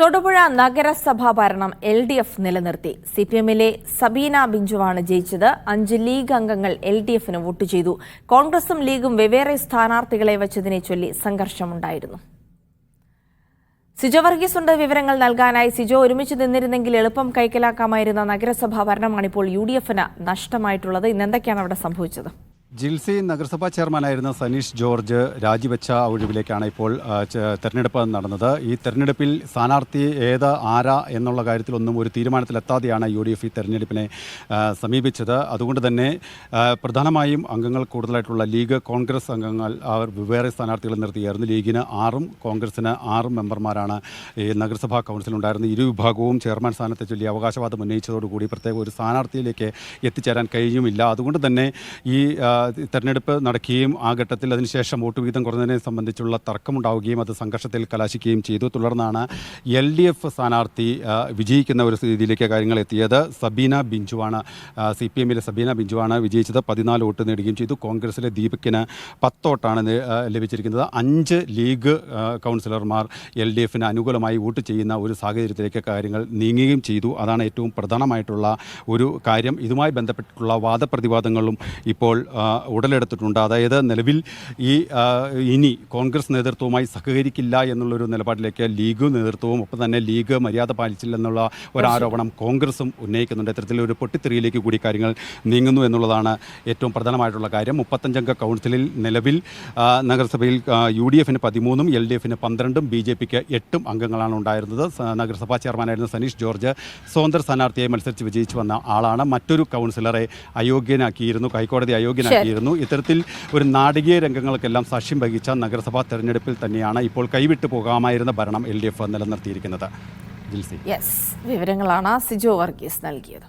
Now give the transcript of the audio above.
തൊടുപുഴ നഗരസഭാ ഭരണം LDF നിലനിർത്തി. CPMലെ സബീന ബിഞ്ചുവാണ് ജയിച്ചത്. 5 ലീഗ് അംഗങ്ങൾ LDFന് വോട്ട് ചെയ്തു. കോൺഗ്രസും ലീഗും വെവ്വേറെ സ്ഥാനാർത്ഥികളെ വച്ചതിനെ ചൊല്ലി സംഘർഷമുണ്ടായിരുന്നു. സിജോ വർഗീസ് ഉണ്ട് വിവരങ്ങൾ നൽകാനായി. സിജോ, ഒരുമിച്ച് നിന്നിരുന്നെങ്കിൽ എളുപ്പം കൈക്കലാക്കാമായിരുന്ന നഗരസഭാ ഭരണമാണിപ്പോൾ UDFന് നഷ്ടമായിട്ടുള്ളത്. ഇന്ന് എന്തൊക്കെയാണ് അവിടെ സംഭവിച്ചത്? ജിൽസി നഗരസഭാ ചെയർമാനായിരുന്ന സനീഷ് ജോർജ് രാജിവെച്ച ഒഴിവിലേക്കാണ് ഇപ്പോൾ തെരഞ്ഞെടുപ്പ് നടന്നത്. ഈ തെരഞ്ഞെടുപ്പിൽ സ്ഥാനാർത്ഥി ആരാ എന്നുള്ള കാര്യത്തിലൊന്നും ഒരു തീരുമാനത്തിലെത്താതെയാണ് UDF ഈ തെരഞ്ഞെടുപ്പിനെ സമീപിച്ചത്. അതുകൊണ്ട് തന്നെ പ്രധാനമായും അംഗങ്ങൾ കൂടുതലായിട്ടുള്ള ലീഗ്, കോൺഗ്രസ് അംഗങ്ങൾ അവർ വെവ്വേറെ സ്ഥാനാർത്ഥികളെ നിർത്തിയായിരുന്നു. ലീഗിന് 6ഉം കോൺഗ്രസിന് 6 മെമ്പർമാരാണ് ഈ നഗരസഭാ കൗൺസിലുണ്ടായിരുന്നത്. ഇരു വിഭാഗവും ചെയർമാൻ സ്ഥാനത്തെ ചൊല്ലി അവകാശവാദം ഉന്നയിച്ചതോടുകൂടി പ്രത്യേക ഒരു സ്ഥാനാർത്ഥിയിലേക്ക് എത്തിച്ചേരാൻ കഴിയുമില്ല. അതുകൊണ്ട് തന്നെ ഈ തെരഞ്ഞെടുപ്പ് നടക്കുകയും ആ ഘട്ടത്തിൽ അതിനുശേഷം വോട്ട് വീതം കുറഞ്ഞതിനെ സംബന്ധിച്ചുള്ള തർക്കമുണ്ടാവുകയും അത് സംഘർഷത്തിൽ കലാശിക്കുകയും ചെയ്തു. തുടർന്നാണ് LDF സ്ഥാനാർത്ഥി വിജയിക്കുന്ന ഒരു സ്ഥിതിയിലേക്ക് കാര്യങ്ങൾ എത്തിയത്. സബീന ബിഞ്ചുവാണ്, CPMലെ സബീന ബിഞ്ചുവാണ് വിജയിച്ചത്. 14 വോട്ട് നേടുകയും ചെയ്തു. കോൺഗ്രസിലെ ദീപകിന് 10 വോട്ടാണ് ലഭിച്ചിരിക്കുന്നത്. 5 ലീഗ് കൗൺസിലർമാർ LDFന് അനുകൂലമായി വോട്ട് ചെയ്യുന്ന ഒരു സാഹചര്യത്തിലേക്ക് കാര്യങ്ങൾ നീങ്ങുകയും ചെയ്തു. അതാണ് ഏറ്റവും പ്രധാനമായിട്ടുള്ള ഒരു കാര്യം. ഇതുമായി ബന്ധപ്പെട്ടിട്ടുള്ള വാദപ്രതിവാദങ്ങളും ഇപ്പോൾ ഉടലെടുത്തിട്ടുണ്ട്. അതായത് നിലവിൽ ഇനി കോൺഗ്രസ് നേതൃത്വവുമായി സഹകരിക്കില്ല എന്നുള്ളൊരു നിലപാടിലേക്ക് ലീഗ് നേതൃത്വവും ഒപ്പം തന്നെ ലീഗ് മര്യാദ പാലിച്ചില്ലെന്നുള്ള ഒരാരോപണം കോൺഗ്രസും ഉന്നയിക്കുന്നുണ്ട്. ഇത്തരത്തിലൊരു പൊട്ടിത്തെറിയിലേക്ക് കൂടി കാര്യങ്ങൾ നീങ്ങുന്നു എന്നുള്ളതാണ് ഏറ്റവും പ്രധാനമായിട്ടുള്ള കാര്യം. 35 അംഗ കൗൺസിലിൽ നിലവിൽ നഗരസഭയിൽ UDFന് 13ഉം LDFന് 12ഉം BJPക്ക് 8 അംഗങ്ങളാണ് ഉണ്ടായിരുന്നത്. നഗരസഭാ ചെയർമാനായിരുന്ന സനീഷ് ജോർജ് സ്വതന്ത്ര സ്ഥാനാർത്ഥിയായി മത്സരിച്ച് വിജയിച്ചു വന്ന ആളാണ്. മറ്റൊരു കൗൺസിലറെ അയോഗ്യനാക്കിയിരുന്നു, ഹൈക്കോടതി അയോഗ്യനാക്കിയിരുന്നു. ഇത്തരത്തിൽ ഒരു നാടകീയ രംഗങ്ങൾക്കെല്ലാം സാക്ഷ്യം വഹിച്ച നഗരസഭാ തെരഞ്ഞെടുപ്പിൽ തന്നെയാണ് ഇപ്പോൾ കൈവിട്ടു പോകാമായിരുന്ന ഭരണം LDF നിലനിർത്തിയിരിക്കുന്നത്. ജിൽസി, വിവരങ്ങളാണ് സിജോ വർഗീസ് നൽകിയത്.